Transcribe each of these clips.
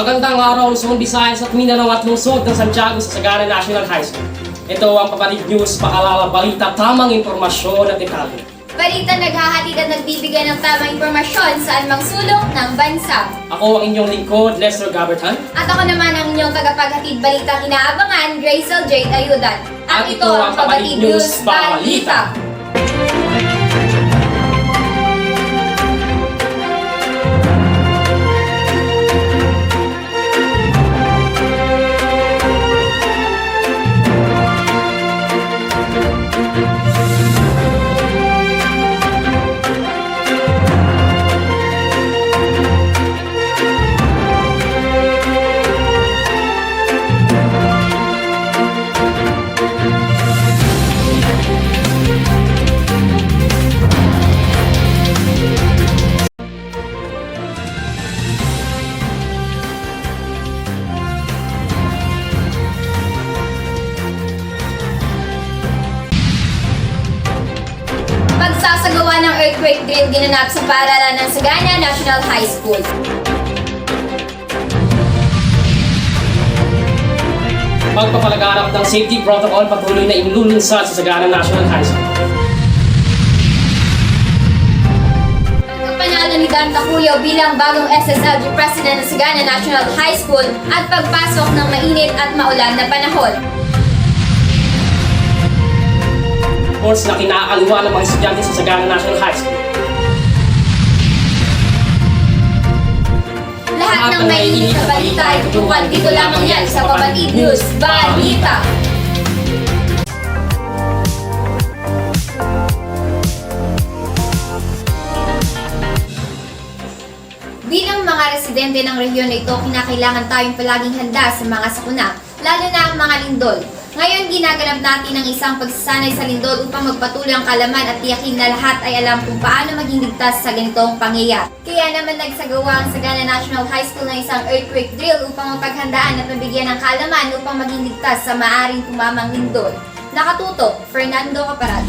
Magandang araw Luzon, Visayas at Mindanao at lungsod ng Santiago sa Sagana National High School. Ito ang Pabatid News, paalala, balita, tamang impormasyon at detalye. Balita naghahatid at nagbibigay ng tamang impormasyon sa anumang sulok ng bansa. Ako ang inyong lingkod, Lester Gabertan. At ako naman ang inyong tagapaghatid balitang inaabangan, Grazel Jade Ayudan. At ito ang Pabatid News Balita. Pagsasagawa ng earthquake drill ginanap sa paaralan ng Sagana National High School. Pagpapalaganap ng safety protocol patuloy na inilulunsad sa Sagana National High School. Pagpanalo ni Dan Tacuyo bilang bagong SSLG President ng Sagana National High School at pagpasok ng mainit at maulan na panahon. Course na kinakaliwa ng mga estudyante sa Sagana National High School. Lahat ng mainit na balita ay tutukan dito lamang yan sa Pabatid News Balita. Bilang mga residente ng rehiyon na ito, kinakailangan tayong palaging handa sa mga sakuna, lalo na ang mga lindol. Ngayon, ginaganap natin ang isang pagsasanay sa lindol upang magpatuloy ang kalaman at tiyakin na lahat ay alam kung paano maging ligtas sa ganitong pangyayari. Kaya naman nagsagawa ang Sagana National High School ng isang earthquake drill upang mapaghandaan at mabigyan ng kalaman upang maging ligtas sa maaaring tumamang lindol. Nakatutok, Fernando Caparaz.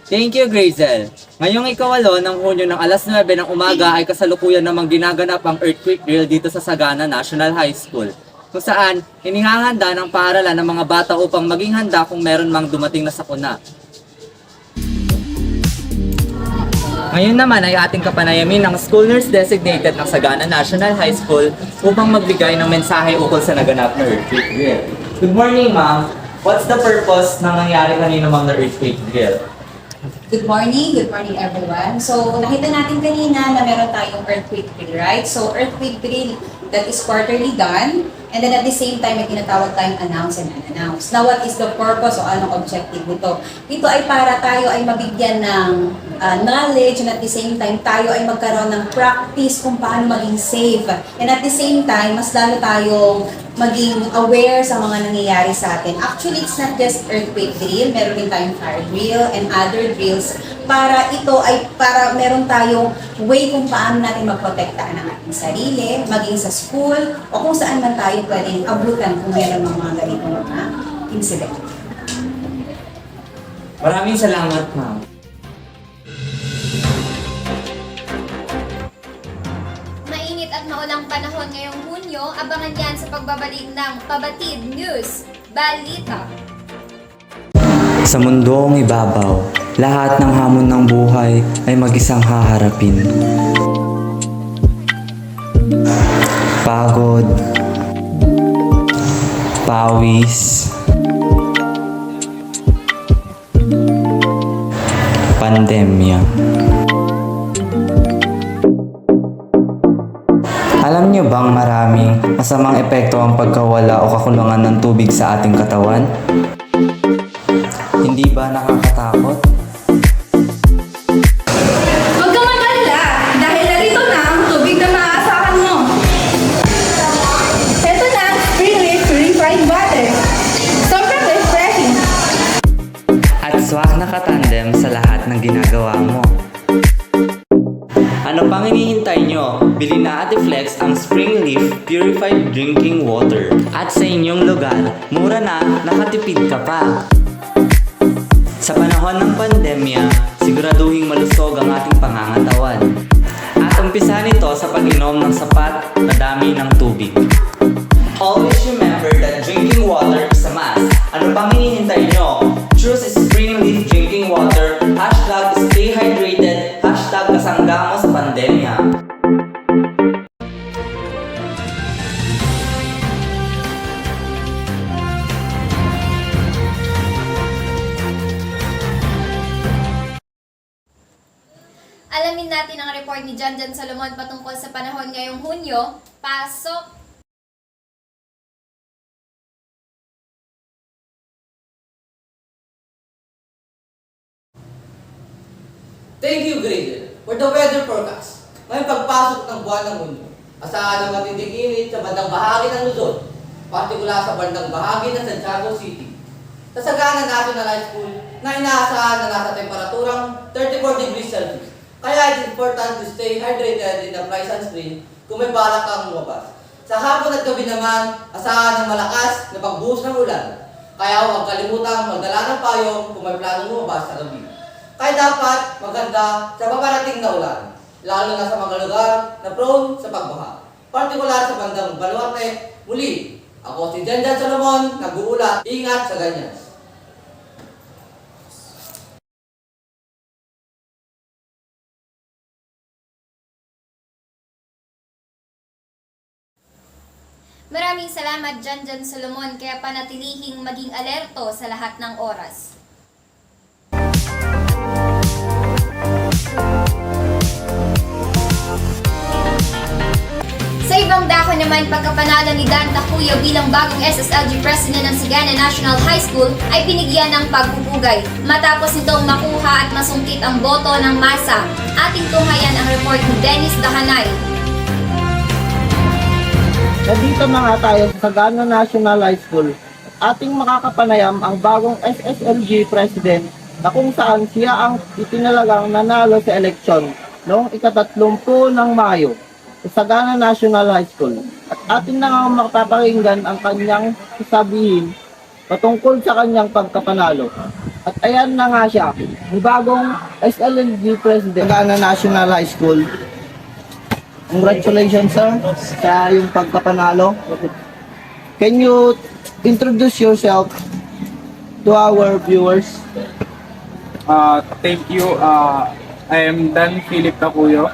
Thank you, Grazel. Ngayong ikawalo ng Hunyo ng alas 9 ng umaga ay kasalukuyan namang ginaganap ang earthquake drill dito sa Sagana National High School, kung saan inihahanda ng paaralan ng mga bata upang maging handa kung meron mang dumating na sakuna. Ngayon naman ay ating kapanayamin ng school nurse designated ng Sagana National High School upang magbigay ng mensahe ukol sa naganap na earthquake drill. Good morning, ma'am. What's the purpose ng nangyari kanina ma'am na earthquake drill? Good morning everyone. So, nakita natin kanina na meron tayong earthquake drill, right? So, earthquake drill that is quarterly done, and then at the same time, may tinatawag tayong announce and unannounce. Now, what is the purpose o anong objective nito? Ito ay para tayo ay mabigyan ng knowledge, and at the same time, tayo ay magkaroon ng practice kung paano maging safe. And at the same time, mas lalo tayong maging aware sa mga nangyayari sa atin. Actually, it's not just earthquake drill, meron din tayong fire drill and other drills para ito ay para meron tayong way kung paano natin magprotektahan ang ating sarili, maging sa school, o kung saan man tayo pwedeng abutan kung meron mga ganitong mga incident. Maraming salamat, ma'am. Mainit at maulang panahon ngayong Hunyo, abangan yan sa pagbabalik ng Pabatid News Balita. Sa mundong ibabaw, lahat ng hamon ng buhay ay mag-isang haharapin. Pagod, pawis, pandemya. Alam niyo bang maraming masamang epekto ang pagkawala o kakulangan ng tubig sa ating katawan? Hindi ba nakakatakot? Huwag kang mag-alala dahil narito na ang tubig na maaasahan mo. Ito na ang Springleaf Purified Water. Sobrang refreshing. At swak na katandem sa lahat ng ginagawa mo. Ano pang hinihintay nyo? Bili na Ate Flex ang Springleaf Purified Drinking Water. At sa inyong lugar, mura na, nakatipid ka pa. Sa panahon ng pandemya, siguraduhing malusog ang ating pangangatawan. At ang Umpisahan ito sa pag-inom ng sapat na dami ng tubig. Always remember that drinking water is a must. Ano pang hinihintay nyo? Choose Springleaf drinking water. #stay hydrated. #kasangga mo sa pandemya. Alamin natin ang report ni Janjan Solomon patungkol sa panahon ngayong Hunyo. Pasok! Thank you, Grader, for the weather forecast. Ngayong pagpasok ng buwan ng Hunyo, asahan ng matinding init sa bandang bahagi ng Luzon, partikular sa bandang bahagi ng Santiago City. Sa Sagana National High School na inaasahan na nasa temperaturang 34 degrees Celsius. Kaya it's important to stay hydrated in the bright sunscreen kung may balak kang lumabas. Sa hapon at gabi naman, asahan ng malakas na pagbuhos ng ulan. Kaya huwag kalimutang magdala ng payong kung may planong lumabas sa gabi. Kaya dapat maganda sa paparating na ulan, lalo na sa mga lugar na prone sa pagbaha. Partikular sa bandang Baluarte. Muli, ako si Janjan Solomon, nag-uulat. Ingat sa ganyan. Maraming salamat Janjan Solomon, kaya panatilihing maging alerto sa lahat ng oras. Sa ibang dako naman, pagkapanalo ni Dan Takuyo bilang bagong SSLG President ng Sagana National High School ay binigyan ng pagpupugay matapos nitong makuha at masungkit ang boto ng masa. Ating tunghayan ang report ni Dennis Dahanay. Nandito na nga tayo sa Sagana National High School. Ating makakapanayam ang bagong SSLG President na kung saan siya ang itinalagang nanalo sa eleksyon noong ika-30 ng Mayo sa Sagana National High School. At atin na nga makapapakinggan ang kanyang sasabihin patungkol sa kanyang pagkapanalo. At ayan na nga siya, ang bagong SSLG President Sagana National High School. Congratulations, sir, sa yung pagkapanalo. Can you introduce yourself to our viewers? Thank you. I am Dan Philip Takuyo,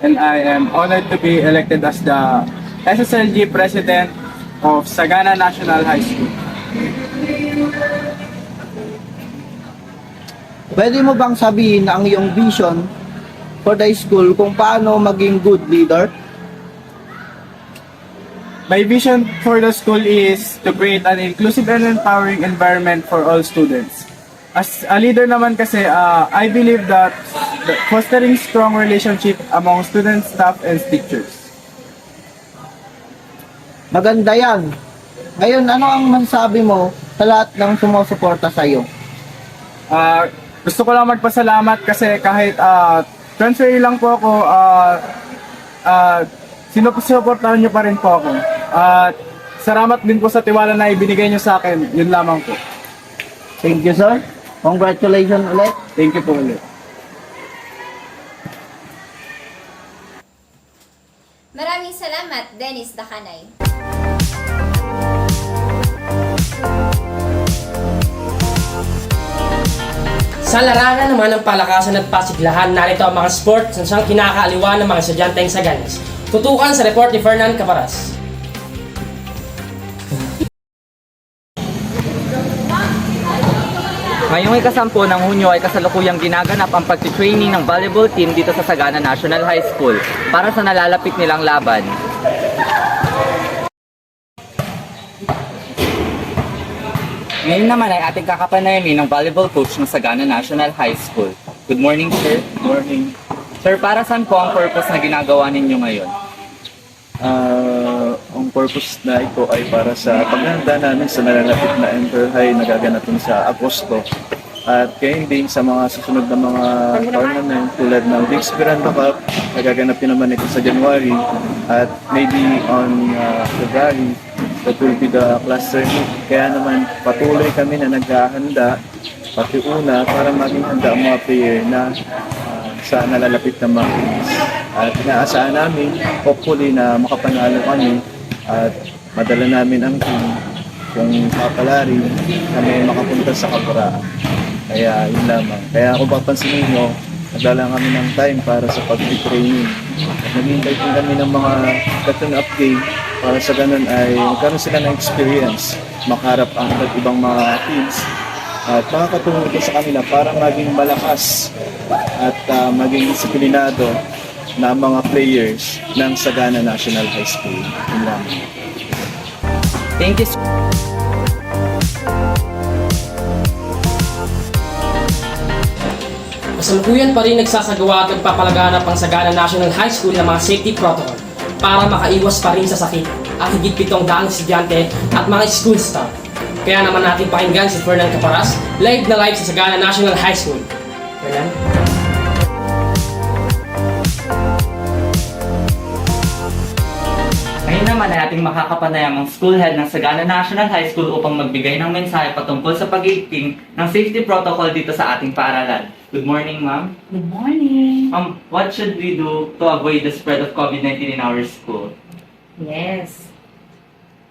and I am honored to be elected as the SSLG President of Sagana National High School. Pwede mo bang sabihin ang iyong vision for the school kung paano maging good leader? My vision for the school is to create an inclusive and empowering environment for all students. As a leader naman kasi, I believe that fostering strong relationship among students, staff, and teachers. Maganda yan. Ngayon, ano ang masasabi mo sa lahat ng sumusuporta sa iyo? Gusto ko lang magpasalamat kasi kahit transfer lang po ako, sinuportahan niyo pa rin po ako. At salamat din po sa tiwala na ibinigay niyo sa akin. Yun lamang po. Thank you, sir. Congratulations ulit. Thank you po ulit. Maraming salamat, Dennis Dahanay. Sa larangan naman ng palakasan at pasiglahan, narito ang mga sports na siyang kinakaaliwan ng mga estudyanteng Saganes. Tutukan sa report ni Fernan Caparas. Ngayong ika-10 ng Hunyo ay kasalukuyang ginaganap ang pagtitraining ng volleyball team dito sa Sagana National High School para sa nalalapit nilang laban. Ngayon naman ay ating kakapanayamin ng volleyball coach ng Sagana National High School. Good morning, sir. Good morning. Sir, para saan po ang purpose na ginagawa ninyo ngayon? Ang purpose na ito ay para sa paghahanda namin sa nalalapit na Emperor High na gaganapin sa Agosto. At kaya din sa mga susunod na mga tournament tulad ng Big Esperanto Cup na gaganapin naman ito sa January at maybe on February that will be the cluster meet. Kaya naman patuloy kami na naghahanda pati una para maging handa ang mga player na sa nalalapit na mga games. At inaasahan namin, hopefully na makapanalo kami at madala namin ang team kung papalari kami makapunta sa kaparaan. Kaya yun lamang. Kaya kung papansinin nyo, nagdala kami ng time para sa pag-training. Naghihintay din kami ng mga tune-up game para sa ganun ay magkaroon sila ng experience, makaharap ang iba't ibang mga teams at makakatulong ito sa kanila para maging malakas at maging disiplinado na mga players ng Sagana National High School. Yun lang. Thank you. Kasalukuyan pa rin nagsasagawa at nagpapalaganap ang Sagana National High School ng mga safety protocol para makaiwas pa rin sa sakit at higit 700 estudyante at mga school staff. Kaya naman natin pakinggan si Fernan Caparas, live na live sa Sagana National High School. Fernan? Ngayon naman ay ating makakapanayam ang school head ng Sagana National High School upang magbigay ng mensahe patungkol sa pag-iigting ng safety protocol dito sa ating paaralan. Good morning, ma'am. Good morning. What should we do to avoid the spread of COVID-19 in our school? Yes.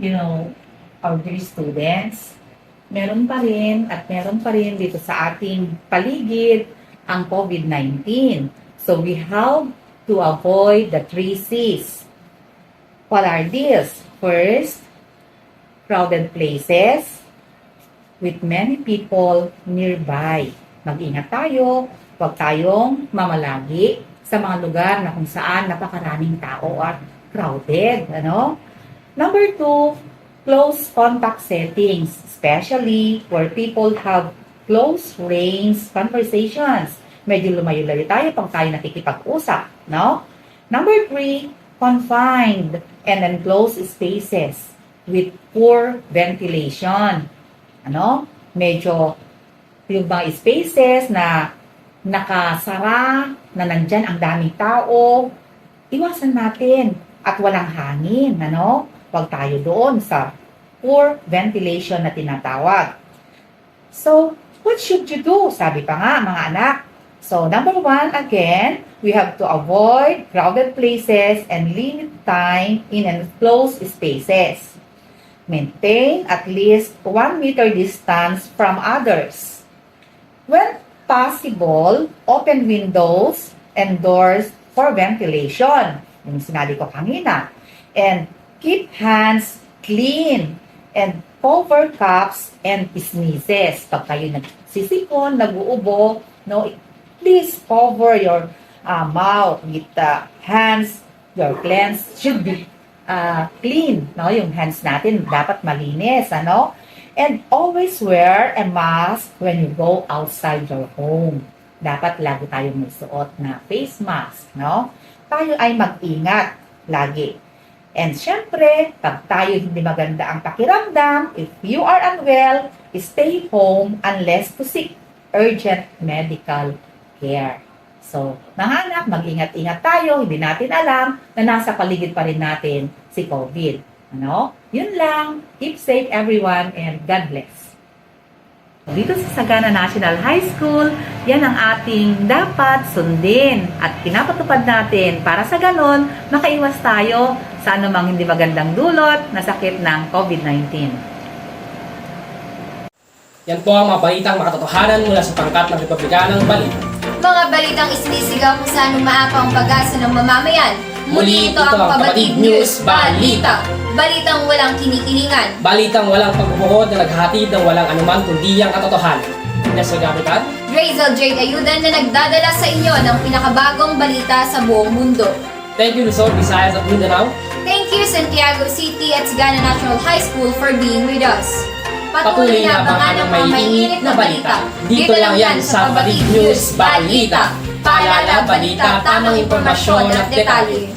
You know, our dear students, meron pa rin dito sa ating paligid ang COVID-19. So we have to avoid the 3 C's. What are these? First, crowded places with many people nearby. Mag-ingat tayo, huwag tayong mamalagi sa mga lugar na kung saan napakaraming tao at crowded. Number 2, close contact settings, especially where people have close range conversations. Medyo lumayo-layo tayo pag tayo nakikipag-usap. Number 3, confined and enclosed spaces with poor ventilation. Medyo yung mga spaces na nakasara, na nandyan ang daming tao, iwasan natin at walang hangin. Huwag tayo doon sa poor ventilation na tinatawag. So, what should you do? Sabi pa nga, mga anak. So, number 1, again, we have to avoid crowded places and limit time in enclosed spaces. Maintain at least 1 meter distance from others. When possible, open windows and doors for ventilation. Yung sinabi ko kanina. And keep hands clean and cover coughs and sneezes. Pag kayo nagsisipon, nag-uubo, please cover your mouth with hands. Your cleanse should be clean. Yung hands natin dapat malinis. And always wear a mask when you go outside your home. Dapat lagi tayong magsuot na face mask. Tayo ay mag-ingat lagi. And syempre, pag tayo hindi maganda ang pakiramdam, if you are unwell, stay home unless to seek urgent medical care. So, mga anak, mag-ingat-ingat tayo. Hindi natin alam na nasa paligid pa rin natin si COVID. Yun lang. Keep safe everyone and God bless. Dito sa Sagana National High School, yan ang ating dapat sundin at pinapatupad natin para sa ganon, makaiwas tayo sa anumang hindi magandang dulot na sakit ng COVID-19. Yan po ang mga balitang makatotohanan mula sa pangkat ng Republikanang Balita. Mga balitang isinisigaw kung saan umaapa ang pag-asa ng mamamayan. Muli ito ang Pabatid News Balita. Balitang walang kinikilingan. Balitang walang pagbubuhod na naghahatid ng walang anuman kundi ang katotohanan. Nasa Gabriel, Grazel Jade Ayudan na nagdadala sa inyo ng pinakabagong balita sa buong mundo. Thank you Luzon, Visayas at Mindanao. Thank you Santiago City at Sagana National High School for being with us. Patuloy na abangan ang may init na balita. Dito lang yan sa Pabatid News Balita. Paalala, balita, tamang impormasyon at detalye.